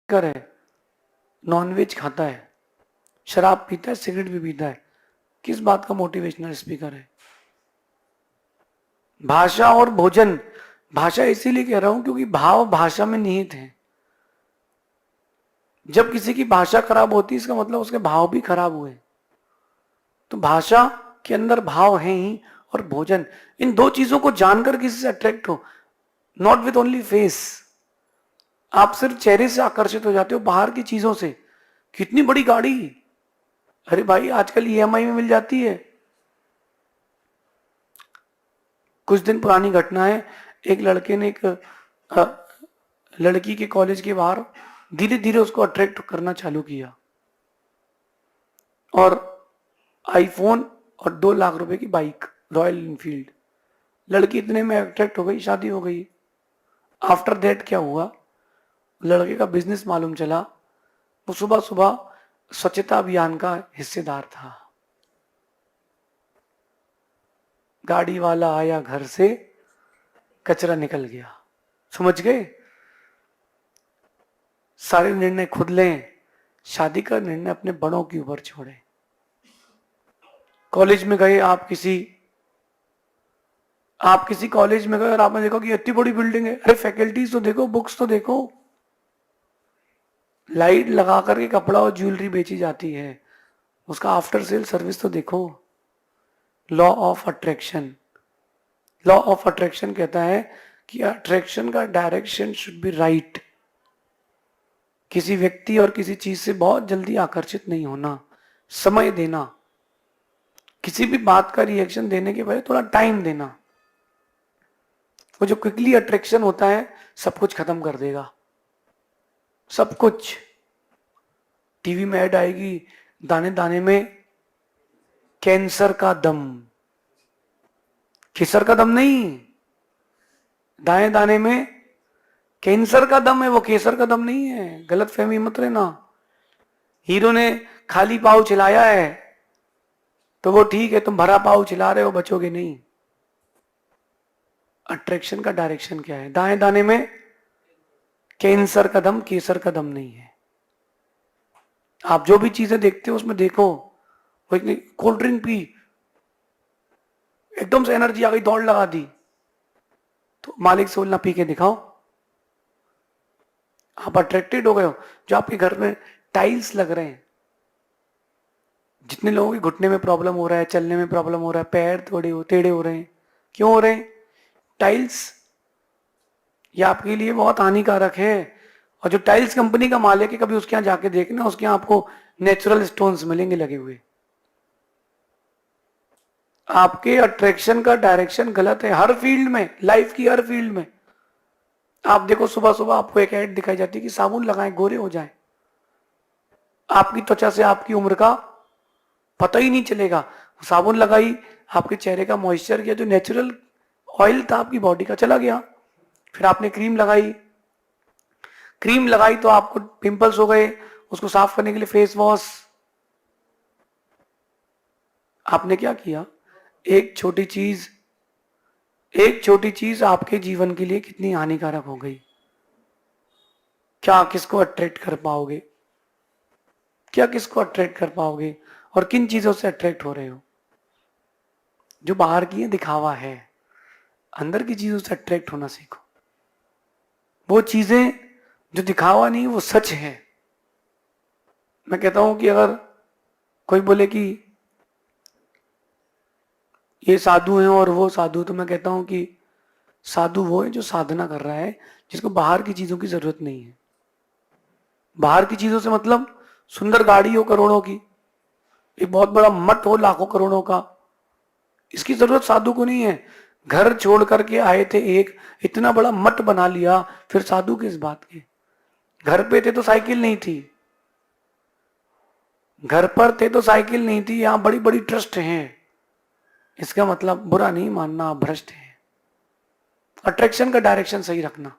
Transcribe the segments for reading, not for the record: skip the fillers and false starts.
कर है, नॉनवेज खाता है, शराब पीता है, सिगरेट भी पीता है, किस बात का मोटिवेशनल स्पीकर है? भाषा और भोजन, भाषा इसीलिए कह रहा हूं क्योंकि भाव भाषा में निहित है। जब किसी की भाषा खराब होती है इसका मतलब उसके भाव भी खराब हुए। तो भाषा के अंदर भाव है ही, और भोजन, इन दो चीजों को जानकर किसी से अट्रैक्ट हो, नॉट विथ ओनली फेस। आप सिर्फ चेहरे से आकर्षित हो जाते हो, बाहर की चीजों से। कितनी बड़ी गाड़ी, अरे भाई आजकल ईएमआई में मिल जाती है। कुछ दिन पुरानी घटना है, एक लड़के ने एक लड़की के कॉलेज के बाहर धीरे धीरे उसको अट्रैक्ट करना चालू किया, और आईफोन और 2 लाख रुपए की बाइक रॉयल इनफील्ड। लड़की इतने में अट्रैक्ट हो गई, शादी हो गई। आफ्टर दैट क्या हुआ, लड़के का बिजनेस मालूम चला, वो सुबह सुबह स्वच्छता अभियान का हिस्सेदार था। गाड़ी वाला आया घर से, कचरा निकल गया। समझ गए? सारे निर्णय खुद लें, शादी का निर्णय अपने बड़ों के ऊपर छोड़ें। कॉलेज में गए, आप किसी कॉलेज में गए और आपने देखा कि इतनी बड़ी बिल्डिंग है, अरे फैकल्टीज तो देखो, बुक्स तो देखो, लाइट लगा करके कपड़ा और ज्वेलरी बेची जाती है, उसका आफ्टर सेल सर्विस तो देखो। Law of attraction, law of attraction कहता है कि अट्रैक्शन का डायरेक्शन शुड बी राइट। किसी व्यक्ति और किसी चीज से बहुत जल्दी आकर्षित नहीं होना, समय देना, किसी भी बात का रिएक्शन देने के पहले थोड़ा टाइम देना। वो जो क्विकली अट्रैक्शन होता है सब कुछ खत्म कर देगा, सब कुछ। टीवी में ऐड आएगी, दाने दाने में कैंसर का दम, केसर का दम नहीं, दाने दाने में कैंसर का दम है, वो केसर का दम नहीं है, गलत फहमी मत लेना। हीरो ने खाली पाव चिल्लाया है तो वो ठीक है, तुम भरा पाव चिल्ला रहे हो, बचोगे नहीं। अट्रैक्शन का डायरेक्शन क्या है? दाएं दाने में कैंसर का दम, केसर का दम नहीं है। आप जो भी चीजें देखते हो उसमें देखो, वो कोल्ड ड्रिंक पी, एकदम से एनर्जी आ गई, दौड़ लगा दी, तो मालिक से बोलना पी के दिखाओ। आप अट्रैक्टेड हो गए हो। जो आपके घर में टाइल्स लग रहे हैं, जितने लोगों के घुटने में प्रॉब्लम हो रहा है, चलने में प्रॉब्लम हो रहा है, पैर टेढ़े हो रहे हैं, क्यों हो रहे हैं? टाइल्स, ये आपके लिए बहुत हानिकारक है। और जो टाइल्स कंपनी का मालिक है, कभी उसके यहाँ जाके देखना, उसके यहाँ आपको नेचुरल स्टोन्स मिलेंगे लगे हुए। आपके अट्रैक्शन का डायरेक्शन गलत है, हर फील्ड में, लाइफ की हर फील्ड में। आप देखो, सुबह सुबह आपको एक ऐड दिखाई जाती है कि साबुन लगाएं गोरे हो जाएं। आपकी त्वचा से आपकी उम्र का पता ही नहीं चलेगा। साबुन लगाई, आपके चेहरे का मॉइस्चर या जो नेचुरल ऑयल था आपकी बॉडी का चला गया। फिर आपने क्रीम लगाई, क्रीम लगाई तो आपको पिंपल्स हो गए, उसको साफ करने के लिए फेस वॉश। आपने क्या किया? एक छोटी चीज आपके जीवन के लिए कितनी हानिकारक हो गई। क्या किसको अट्रैक्ट कर पाओगे? क्या किसको अट्रैक्ट कर पाओगे? और किन चीजों से अट्रैक्ट हो रहे हो? जो बाहर की है दिखावा है, अंदर की चीजों से अट्रैक्ट होना सीखो। वो चीजें जो दिखावा नहीं, वो सच है। मैं कहता हूं कि अगर कोई बोले कि ये साधु हैं और वो साधु, तो मैं कहता हूं कि साधु वो है जो साधना कर रहा है, जिसको बाहर की चीजों की जरूरत नहीं है। बाहर की चीजों से मतलब सुंदर गाड़ी हो करोड़ों की, एक बहुत बड़ा मठ हो लाखों करोड़ों का, इसकी जरूरत साधु को नहीं है। घर छोड़ करके आए थे, एक इतना बड़ा मठ बना लिया, फिर साधु किस बात के? घर पे थे तो साइकिल नहीं थी, घर पर थे तो साइकिल नहीं थी, यहां बड़ी बड़ी ट्रस्ट हैं, इसका मतलब बुरा नहीं मानना, आप भ्रष्ट हैं। अट्रैक्शन का डायरेक्शन सही रखना।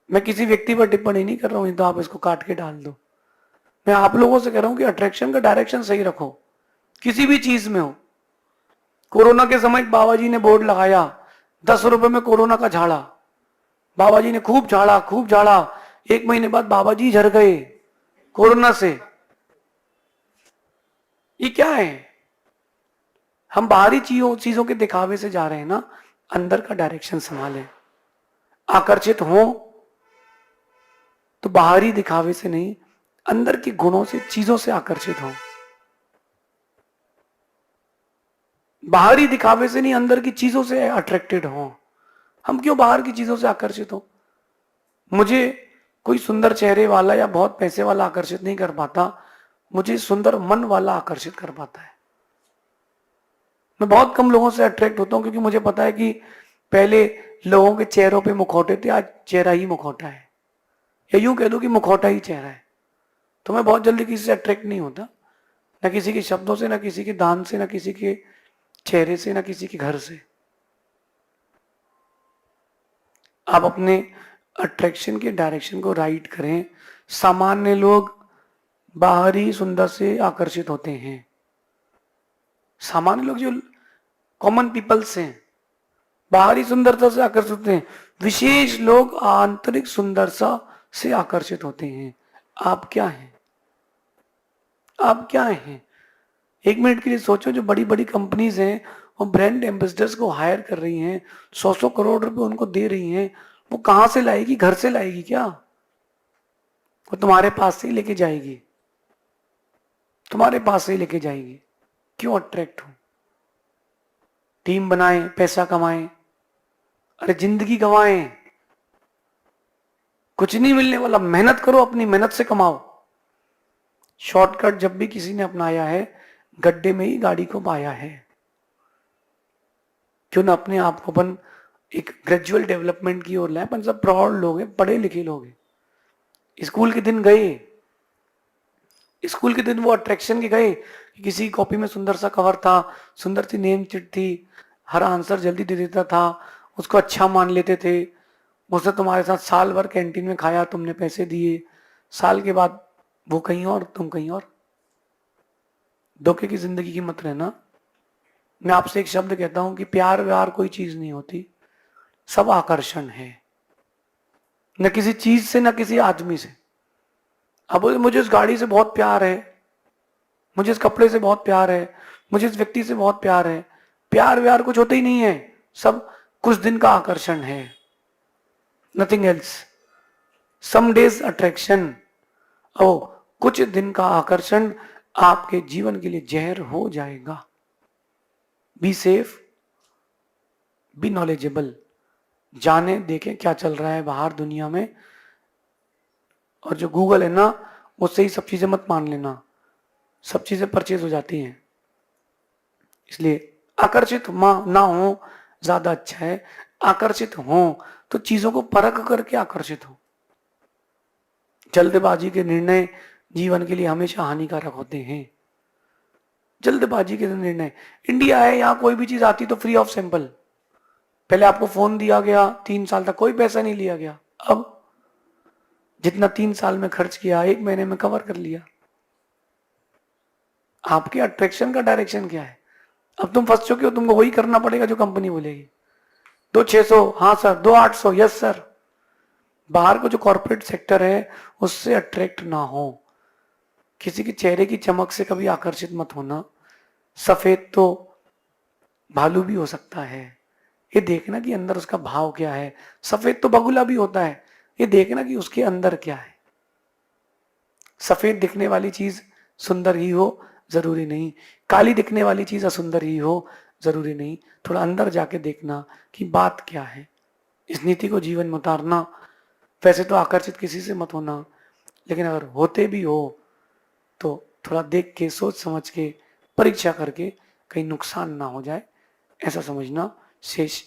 मैं किसी व्यक्ति पर टिप्पणी नहीं कर रहा हूं, तो आप इसको काट के डाल दो। मैं आप लोगों से कह रहा हूं कि अट्रैक्शन का डायरेक्शन सही रखो, किसी भी चीज में हो। कोरोना के समय बाबा जी ने बोर्ड लगाया, 10 रुपए में कोरोना का झाड़ा। बाबा जी ने खूब झाड़ा, 1 महीने बाद बाबा जी झड़ गए कोरोना से। ये क्या है? हम बाहरी चीजों के दिखावे से जा रहे हैं ना। अंदर का डायरेक्शन संभालें। आकर्षित हो तो बाहरी दिखावे से नहीं, अंदर के गुणों से, चीजों से आकर्षित हो। बाहरी दिखावे से नहीं, अंदर की चीजों से अट्रैक्टेड हो। हम क्यों बाहर की चीजों से आकर्षित हो? मुझे कोई सुंदर चेहरे वाला या बहुत पैसे वाला आकर्षित नहीं कर पाता, मुझे सुंदर मन वाला आकर्षित कर पाता है। मैं बहुत कम लोगों से अट्रैक्ट होता हूं क्योंकि मुझे पता है कि पहले लोगों के चेहरों पे मुखौटे थे, आज चेहरा ही मुखौटा है, या यूं कह दो कि मुखौटा ही चेहरा है। तो मैं बहुत जल्दी किसी से अट्रैक्ट नहीं होता, ना किसी के शब्दों से, ना किसी के दान से, ना किसी के चेहरे से, ना किसी के घर से। आप अपने अट्रैक्शन के डायरेक्शन को राइट करें। सामान्य लोग बाहरी सुंदर से आकर्षित होते हैं। सामान्य लोग जो कॉमन पीपल्स हैं, बाहरी सुंदरता से आकर्षित होते हैं। विशेष लोग आंतरिक सुंदरता से आकर्षित होते हैं। आप क्या हैं? आप क्या हैं? 1 मिनट के लिए सोचो, जो बड़ी बड़ी कंपनीज हैं वो ब्रांड एम्बेसडर्स को हायर कर रही हैं, 100 करोड़ रुपए उनको दे रही हैं, वो कहां से लाएगी? घर से लाएगी क्या? वो तुम्हारे पास से ही लेके जाएगी, तुम्हारे पास से ही लेके जाएगी। क्यों अट्रैक्ट हो? टीम बनाएं, पैसा कमाएं, अरे जिंदगी गंवाएं, कुछ नहीं मिलने वाला। मेहनत करो, अपनी मेहनत से कमाओ। शॉर्टकट जब भी किसी ने अपनाया है, गड्ढे में ही गाड़ी को पाया है। क्यों ना अपने आप को अपन एक ग्रेजुअल डेवलपमेंट की ओर लाए। अपन सब प्रौढ़ लोग हैं, पढ़े लिखे लोग हैं। स्कूल के दिन गए, स्कूल के दिन वो अट्रैक्शन के गए कि किसी कॉपी में सुंदर सा कवर था, सुंदर सी नेम चिट थी, हर आंसर जल्दी दे देता था, उसको अच्छा मान लेते थे। उसने तुम्हारे साथ साल भर कैंटीन में खाया, तुमने पैसे दिए, साल के बाद वो कहीं और, तुम कहीं और। धोखे की जिंदगी की मत रहना। मैं आपसे एक शब्द कहता हूं कि प्यार व्यार कोई चीज नहीं होती, सब आकर्षण है। न किसी चीज से, न किसी आदमी से। अब मुझे उस गाड़ी से बहुत प्यार है, मुझे इस कपड़े से बहुत प्यार है, मुझे इस व्यक्ति से बहुत प्यार है। प्यार व्यार कुछ होता ही नहीं है, सब कुछ दिन का आकर्षण है, nothing else. Some days attraction, ओ कुछ दिन का आकर्षण आपके जीवन के लिए जहर हो जाएगा। Be safe, be knowledgeable. जाने देखें क्या चल रहा है बाहर दुनिया में। और जो गूगल है ना, उससे ही सब चीजें मत मान लेना, सब चीजें परचेज हो जाती हैं। इसलिए आकर्षित ना हो ज्यादा अच्छा है। आकर्षित हो तो चीजों को परख करके आकर्षित हो। जल्दबाजी के निर्णय जीवन के लिए हमेशा हानिकारक होते हैं। जल्दबाजी के निर्णय। इंडिया है, यहां कोई भी चीज आती तो फ्री ऑफ सैंपल। पहले आपको फोन दिया गया, 3 साल तक कोई पैसा नहीं लिया गया। अब जितना 3 साल में खर्च किया, 1 महीने में कवर कर लिया। आपके अट्रैक्शन का डायरेक्शन क्या है? अब तुम फंस चुके हो, तुमको वही करना पड़ेगा जो कंपनी बोलेगी। 2,600, हाँ सर। 2,800, yes sir. बाहर को जो कॉर्पोरेट सेक्टर है उससे अट्रैक्ट ना हो। किसी के चेहरे की चमक से कभी आकर्षित मत होना। सफेद तो भालू भी हो सकता है, ये देखना कि अंदर उसका भाव क्या है। सफेद तो बगुला भी होता है, ये देखना कि उसके अंदर क्या है। सफेद दिखने वाली चीज सुंदर ही हो जरूरी नहीं, काली दिखने वाली चीज असुंदर ही हो जरूरी नहीं। थोड़ा अंदर जाके देखना कि बात क्या है। इस नीति को जीवन में उतारना। वैसे तो आकर्षित किसी से मत होना, लेकिन अगर होते भी हो तो थोड़ा देख के, सोच समझ के, परीक्षा करके, कहीं नुकसान ना हो जाए, ऐसा समझना। शेष